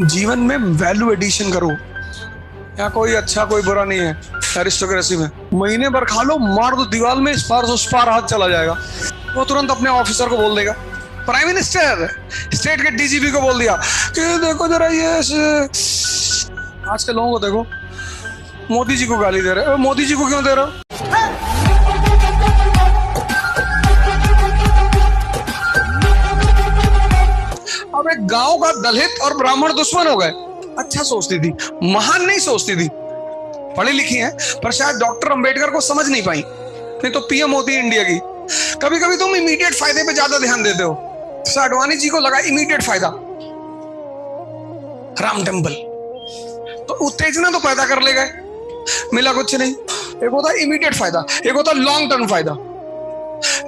जीवन में value addition करो। यहाँ कोई अच्छा कोई बुरा नहीं है एरिस्टोक्रेसी में। महीने भर खा लो, मार दो दीवार में, इस पार से उस पार हाथ चला जाएगा। वो तुरंत अपने ऑफिसर को बोल देगा, प्राइम मिनिस्टर स्टेट के डीजीपी को बोल दिया कि देखो जरा ये आज के लोगों को देखो, मोदी जी को गाली दे रहे हो। मोदी जी को क्यों दे रहे हो? अब एक गांव का दलित और ब्राह्मण दुश्मन हो गए। अच्छा सोचती थी, महान नहीं सोचती थी, पढ़ी लिखी है, पर शायद डॉक्टर अंबेडकर को समझ नहीं पाई, नहीं तो पीएम होती इंडिया की। कभी कभी तुम इमीडिएट फायदे पे ज्यादा ध्यान देते हो। आडवाणी जी को लगा इमीडिएट फायदा, राम टेम्पल, तो उत्तेजना तो पैदा कर ले गए, मिला कुछ नहीं। एक होता इमीडिएट फायदा, एक होता लॉन्ग टर्म फायदा।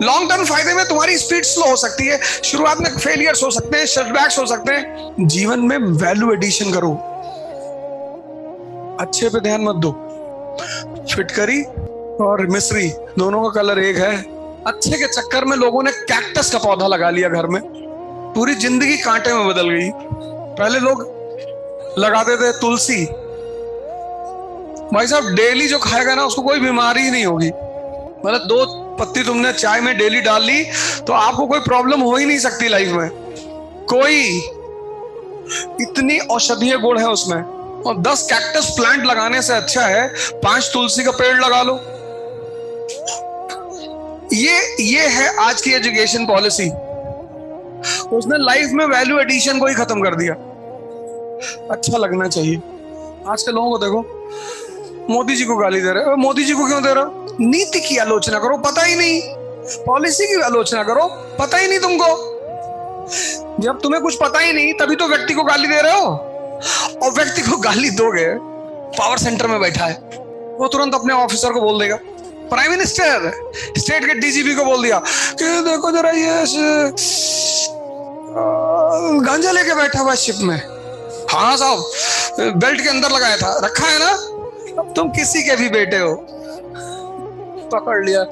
लॉन्ग टर्म फायदे में तुम्हारी स्पीड स्लो हो सकती है, शुरुआत में फेलियर्स हो सकते हैं, सेटबैक्स हो सकते हैं। जीवन में वैल्यू एडिशन करो, अच्छे पे ध्यान मत दो। फिटकरी और मिस्री दोनों का कलर एक है। अच्छे के चक्कर में लोगों ने कैक्टस का पौधा लगा लिया घर में, पूरी जिंदगी कांटे में बदल गई। पहले लोग लगाते थे तुलसी, भाई साहब डेली जो खाएगा ना उसको कोई बीमारी ही नहीं होगी। मतलब 2 पत्ती तुमने चाय में डेली डाल ली तो आपको कोई प्रॉब्लम हो ही नहीं सकती लाइफ में कोई। इतनी औषधीय गुण है उसमें। और 10 कैक्टस प्लांट लगाने से अच्छा है 5 तुलसी का पेड़ लगा लो। ये है आज की एजुकेशन पॉलिसी। उसने लाइफ में वैल्यू एडिशन को ही खत्म कर दिया। अच्छा लगना चाहिए। आज के लोगों को देखो, मोदी जी को गाली दे रहे हो। मोदी जी को क्यों दे रहे हो? नीति की आलोचना करो, पता ही नहीं। पॉलिसी की आलोचना करो, पता ही नहीं तुमको। जब तुम्हें कुछ पता ही नहीं तभी तो व्यक्ति को गाली दे रहे हो। और व्यक्ति को गाली दोगे, पावर सेंटर में बैठा है, वो तुरंत अपने ऑफिसर को बोल देगा, प्राइम मिनिस्टर स्टेट के डीजीपी को बोल दिया कि देखो जरा ये गांजा लेके बैठा हुआ शिप में। हाँ साहब, बेल्ट के अंदर लगाया था, रखा है ना। तुम किसी के भी बेटे हो। पकड़ लिया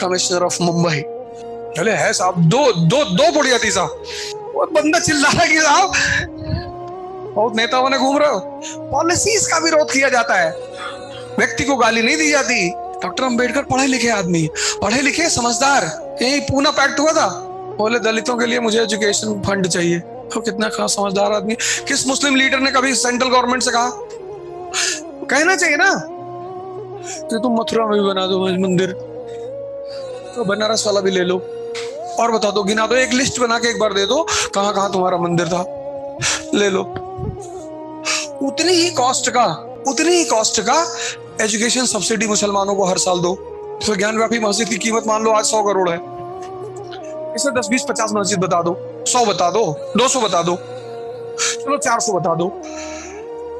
कमिश्नर ऑफ मुंबई। चले है साहब, दो बढ़िया थी साहब। वो बंदा चिल्ला रहा है कि साहब बहुत नेताओं ने घूम रहे हो। पॉलिसीज का विरोध किया जाता है, व्यक्ति को गाली नहीं दी जाती। डॉक्टर अंबेडकर पढ़े लिखे आदमी, पढ़े लिखे समझदार। यही पूना पैक्ट हुआ था, बोले दलितों के लिए मुझे एजुकेशन फंड चाहिए। तो कितना खास समझदार आदमी। किस मुस्लिम लीडर ने कभी सेंट्रल गवर्नमेंट से कहा? कहना चाहिए ना कि तुम मथुरा में भी बना दो मंदिर, तो बनारस वाला भी ले लो, और बता दो, गिना दो, एक लिस्ट बना के एक बार दे दो कहां कहां तुम्हारा मंदिर था, ले लो। उतनी ही कॉस्ट का एजुकेशन सब्सिडी मुसलमानों को हर साल दो। तो ज्ञानव्यापी मस्जिद की कीमत मान लो आज 100 करोड़ है, इसे 10, 20, 50 मस्जिद बता दो, 100 बता दो, 200 बता दो, चलो 400 बता दो।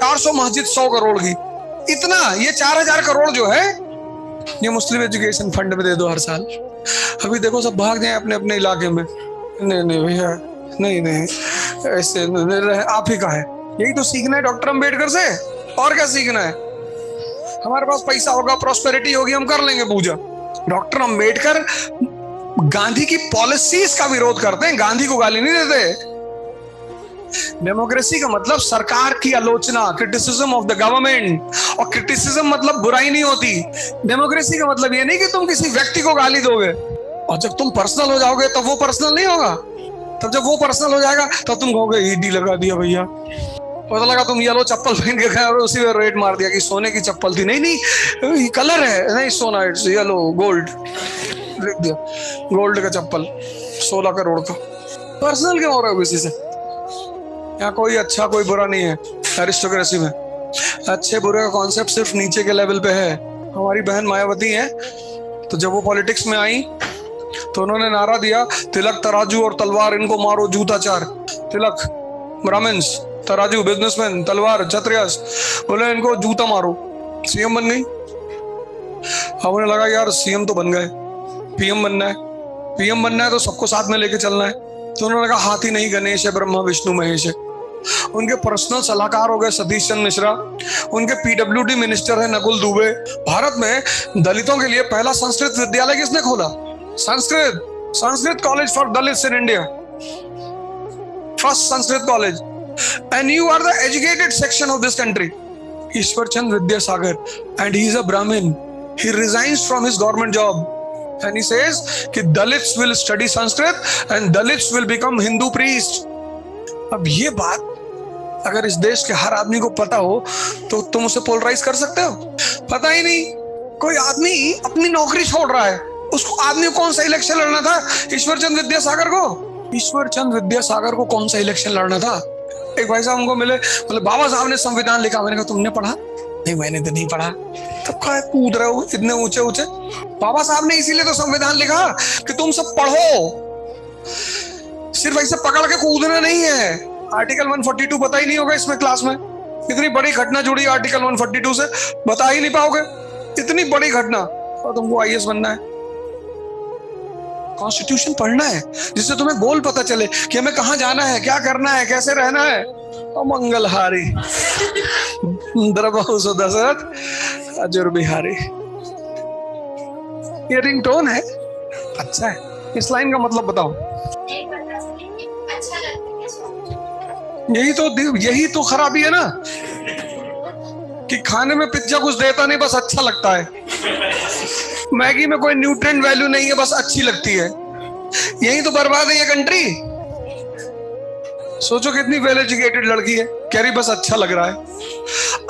400 मस्जिद 100 करोड़ की, इतना ये 4000 करोड़ जो है ये मुस्लिम एजुकेशन फंड में दे दो हर साल। अभी देखो सब भाग जाए अपने अपने इलाके में। नहीं भैया, नहीं ऐसे आप ही का है। यही तो सीखना है डॉक्टर अंबेडकर से, और क्या सीखना है? हमारे पास पैसा होगा, प्रोस्पेरिटी होगी, हम कर लेंगे पूजा। डॉक्टर अंबेडकर गांधी की पॉलिसीज का विरोध करते हैं, गांधी को गाली नहीं देते। डेमोक्रेसी का मतलब सरकार की आलोचना, क्रिटिसिज्म ऑफ द गवर्नमेंट। और क्रिटिसिज्म मतलब बुराई नहीं होती। डेमोक्रेसी का मतलब ये नहीं कि तुम किसी व्यक्ति को गाली दोगे, और जब तुम पर्सनल हो जाओगे तब वो पर्सनल नहीं होगा। तब जब वो पर्सनल हो जाएगा तब तुम कहोगे ईडी लगा दिया भैया। पता लगा तुम येलो चप्पल पहन के गए और उसी में रेट मार दिया कि सोने की चप्पल थी। नहीं कलर है, नहीं सोना, इट्स येलो गोल्ड, लिख दिया गोल्ड का चप्पल 16 करोड़ का। पर्सनल क्यों हो रहा है किसी से? यहाँ कोई अच्छा कोई बुरा नहीं है एरिस्टोक्रेसी में। अच्छे बुरे का कॉन्सेप्ट सिर्फ नीचे के लेवल पे है। हमारी बहन मायावती है, तो जब वो पॉलिटिक्स में आई तो उन्होंने नारा दिया, तिलक तराजू और तलवार, इनको मारो जूता चार। तिलक ब्राह्मण्स, तराजू बिजनेसमैन, तलवार क्षत्रियस, बोले इनको जूता मारो। सीएम बन गई। अब उन्हें लगा यार सीएम तो बन गए, पीएम बनना है। पीएम बनना है तो सबको साथ में लेके चलना है। तो उन्होंने कहा हाथी नहीं गणेश है, ब्रह्मा विष्णु महेश है। उनके पर्सनल सलाहकार हो गए सतीश चंद्र मिश्रा। उनके पीडब्ल्यूडी मिनिस्टर है नकुल दुबे। भारत में दलितों के लिए पहला संस्कृत विद्यालय किसने खोला? Sanskrit college for Dalits in India, first Sanskrit college. and you are the educated section of this country. Ishwar Chand Vidyasagar, and he is a Brahmin. He resigns from his government job and he says कि Dalits will study Sanskrit and Dalits will become Hindu priest. अब ये बात अगर इस देश के हर आदमी को पता हो तो तुम उसे पोलराइज कर सकते हो? पता ही नहीं। कोई आदमी अपनी नौकरी छोड़ रहा है, उसको आदमी को कौन सा इलेक्शन लड़ना था? ईश्वर चंद विद्यासागर को? ईश्वर चंद विद्यासागर को कौन सा इलेक्शन लड़ना था? एक भाई साहब हमको मिले, बोले बाबा साहब ने संविधान लिखा। मैंने कहा तुमने पढ़ा? नहीं मैंने तो नहीं पढ़ा। तब क्या कूद रहे हो इतने ऊंचे ऊंचे? बाबा साहब ने इसीलिए तो संविधान लिखा कि तुम सब पढ़ो, सिर्फ ऐसे पकड़ के कूदना नहीं है। आर्टिकल 142 पता ही नहीं होगा इसमें क्लास में। इतनी बड़ी घटना जुड़ी आर्टिकल 142 से, बता ही नहीं पाओगे। इतनी बड़ी घटना, और तुमको आईएएस बनना है। कॉन्स्टिट्यूशन पढ़ना है जिससे तुम्हें गोल पता चले कि हमें कहाँ जाना है, क्या करना है, कैसे रहना है। मंगलहारी द्रबहु सुदशरथ अजुर बिहारी, ये रिंगटोन है। अच्छा है। इस लाइन का मतलब बताओ। यही तो खराबी है ना कि खाने में पिज्जा कुछ देता नहीं, बस अच्छा लगता है। मैगी में कोई न्यूट्रिएंट वैल्यू नहीं है, बस अच्छी लगती है। यही तो बर्बाद है ये कंट्री। सोचो कितनी वेल एजुकेटेड लड़की है, कह रही बस अच्छा लग रहा है।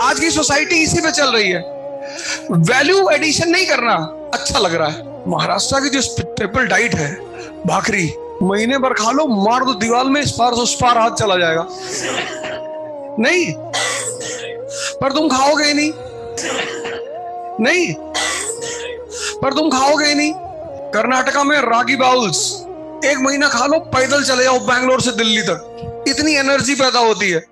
आज की सोसाइटी इसी पे चल रही है, वैल्यू एडिशन नहीं करना, अच्छा लग रहा है। महाराष्ट्र की जो स्टेपल डाइट है भाकरी, महीने भर खा लो, मार दो दीवार में, इस पार से उस पार हाथ चला जाएगा। नहीं, पर तुम खाओगे ही नहीं। नहीं, पर तुम खाओगे ही नहीं। कर्नाटका में रागी बाउल्स, एक महीना खा लो, पैदल चले जाओ बैंगलोर से दिल्ली तक, इतनी एनर्जी पैदा होती है।